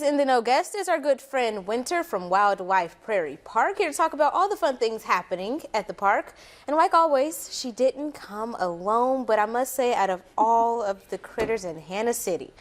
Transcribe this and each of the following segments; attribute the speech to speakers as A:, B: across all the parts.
A: In the Know guest is our good friend Winter from Wildlife Prairie Park, here to talk about all the fun things happening at the park. And like always, she didn't come alone, but I must say, out of all of the critters in Hannah City,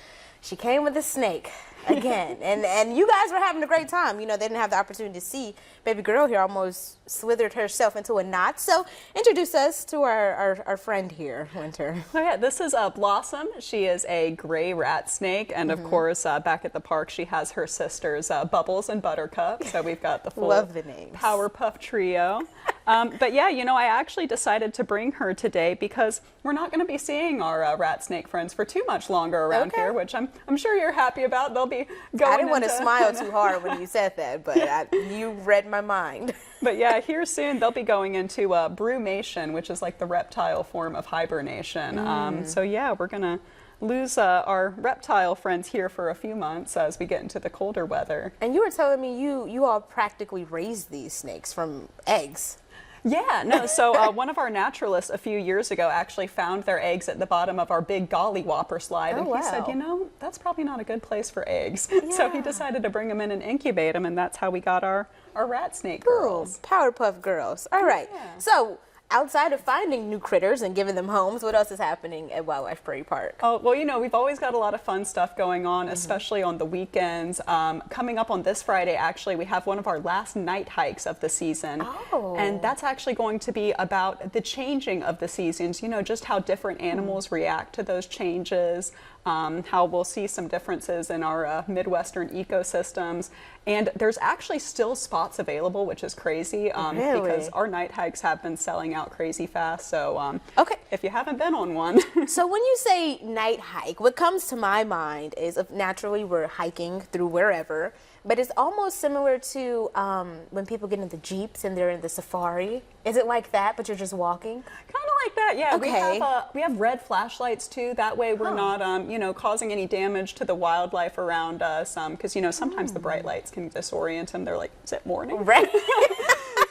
A: she came with a snake again. and you guys were having a great time. You know, they didn't have the opportunity to see baby girl here almost slithered herself into a knot. So introduce us to our friend here, Winter.
B: Oh yeah, this is Blossom. She is a gray rat snake, and of course back at the park she has her sisters Bubbles and Buttercup. So we've got the full
A: Love the names.
B: Powerpuff trio. But yeah, you know, I actually decided to bring her today because we're not going to be seeing our rat snake friends for too much longer around here, which I'm sure you're happy about. They'll be going.
A: I didn't want to smile too hard when you said that, but you read my mind.
B: But yeah, here soon they'll be going into brumation, which is like the reptile form of hibernation. So yeah, we're gonna lose our reptile friends here for a few months as we get into the colder weather.
A: And you were telling me you all practically raised these snakes from eggs.
B: Yeah, no, so one of our naturalists a few years ago actually found their eggs at the bottom of our big gollywhopper slide, and he said, you know, that's probably not a good place for eggs.
A: Yeah.
B: So he decided to bring them in and incubate them, and that's how we got our rat snake girls.
A: Ooh, Powerpuff Girls. All right.
B: Yeah.
A: So outside of finding new critters and giving them homes, what else is happening at Wildlife Prairie Park?
B: Oh, well, you know, we've always got a lot of fun stuff going on, especially on the weekends. Coming up on this Friday, actually, we have one of our last night hikes of the season.
A: Oh.
B: And that's actually going to be about the changing of the seasons, you know, just how different animals react to those changes, how we'll see some differences in our Midwestern ecosystems. And there's actually still spots available, which is crazy,
A: Really?
B: because our night hikes have been selling out crazy fast. So
A: Okay.
B: if you haven't been on one.
A: So when you say night hike, what comes to my mind is naturally we're hiking through wherever, but it's almost similar to when people get in the Jeeps and they're in the safari. Is it like that, but you're just walking?
B: Kind of like that, yeah.
A: Okay.
B: We have red flashlights too. That way we're not, you know, causing any damage to the wildlife around us. Because you know sometimes the bright lights can disorient them. They're like, is it morning?
A: Right.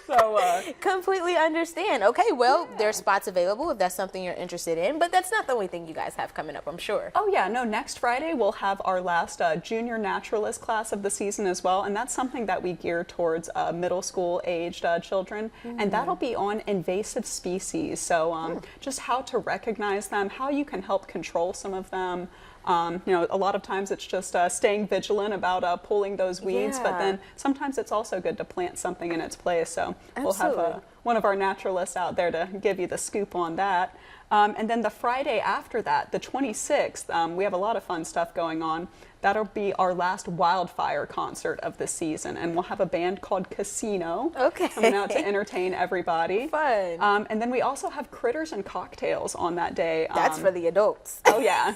B: So
A: completely understand. Okay, well, there's spots available if that's something you're interested in, but that's not the only thing you guys have coming up, I'm sure.
B: Oh yeah, no, next Friday we'll have our last junior naturalist class of the season as well, and that's something that we gear towards middle school aged children, and that'll be on invasive species. So just how to recognize them, how you can help control some of them. You know, a lot of times it's just staying vigilant about pulling those weeds, but then sometimes it's also good to plant something in its place. So we'll have one of our naturalists out there to give you the scoop on that. And then the Friday after that, the 26th, we have a lot of fun stuff going on. That'll be our last wildfire concert of the season, and we'll have a band called Casino coming out to entertain everybody.
A: Fun.
B: And then we also have critters and cocktails on that day.
A: That's for the adults.
B: Oh yeah,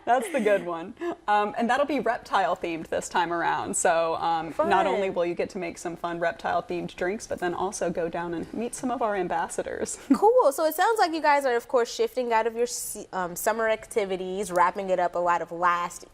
B: that's the good one. And that'll be reptile themed this time around. So not only will you get to make some fun reptile themed drinks, but then also go down and meet some of our ambassadors.
A: Cool. So it sounds like you guys are, of course, shifting out of your summer activities, wrapping it up a lot of last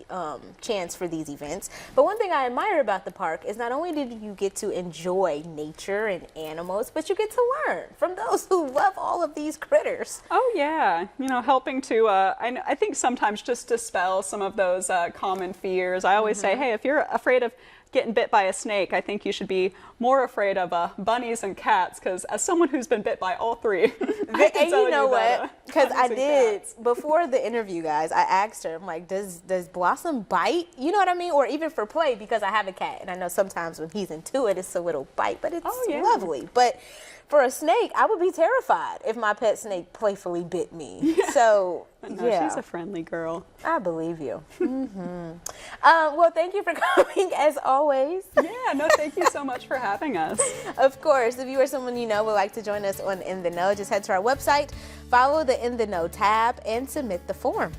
A: chance for these events. But one thing I admire about the park is not only did you get to enjoy nature and animals, but you get to learn from those who love all of these critters.
B: Oh yeah, you know, helping to, I think sometimes just dispel some of those common fears. I always say, hey, if you're afraid of getting bit by a snake, I think you should be more afraid of bunnies and cats, because as someone who's been bit by all three, I can tell
A: you know what? Because I did,
B: cats.
A: before the interview, guys, I asked her, I'm like, does Blossom bite? You know what I mean? Or even for play, because I have a cat, and I know sometimes when he's into it, it's a little bite, but it's lovely. But for a snake, I would be terrified if my pet snake playfully bit me. Yeah. So,
B: no,
A: yeah.
B: She's a friendly girl.
A: I believe you. Well, thank you for coming, as always.
B: Yeah, no, thank you so much for having us.
A: Of course, if you or someone you know would like to join us on In the Know, just head to our website, follow the In the Know tab, and submit the form.